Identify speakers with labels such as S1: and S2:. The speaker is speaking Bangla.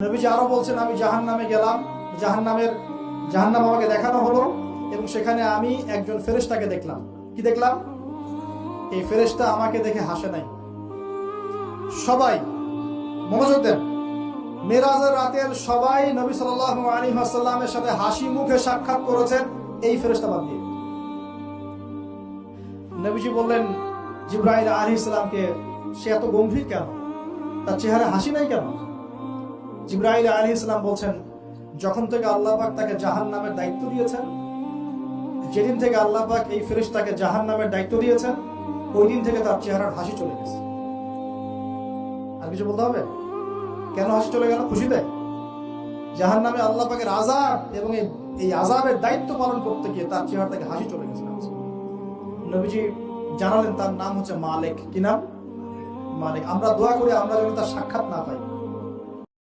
S1: নবীজি আরো বলছেন, আমি জাহান্নামে গেলাম, জাহান্নাম আমাকে দেখানো হলো এবং সেখানে আমি একজন ফেরেশতাকে দেখলাম। কি দেখলাম? এই ফেরেশতা আমাকে দেখে হাসে নাই। সবাই মনোযোগ দেন, মেরাজের রাতের সবাই নবী সাল্লাল্লাহু আলাইহি ওয়াসাল্লামের সাথে হাসি মুখে সাক্ষাৎ করেছেন, এই ফেরেশতা বাদ দিয়ে। নবীজি বললেন জিবরাইল আলাইহিস সালামকে, সে এত গম্ভীর কেন, তার চেহারা হাসি নাই কেন? জিবরাইল আলাইহিস সালাম বলছেন, যখন থেকে আল্লাহ পাক তাকে জাহান্নামের দায়িত্ব দিয়েছেন, যেদিন থেকে আল্লাহ পাক এই ফেরেশতাকে জাহান্নামের দায়িত্ব দিয়েছেন, ওই দিন থেকে তার চেহারার হাসি চলে গেছে। আর কিছু বলতে হবে? কেন হাসি চলে গেল? খুশিতে? জাহান্নামে আল্লাহ পাকের আযাব এবং এই আযাবের দায়িত্ব পালন করতে গিয়ে তার চেহারা থেকে হাসি চলে গেছে। নবীজি জানালেন তার নাম হচ্ছে মালিক। কি নাম? মালিক। আমরা দোয়া করি আমরা যেন তার সাক্ষাৎ না পাই।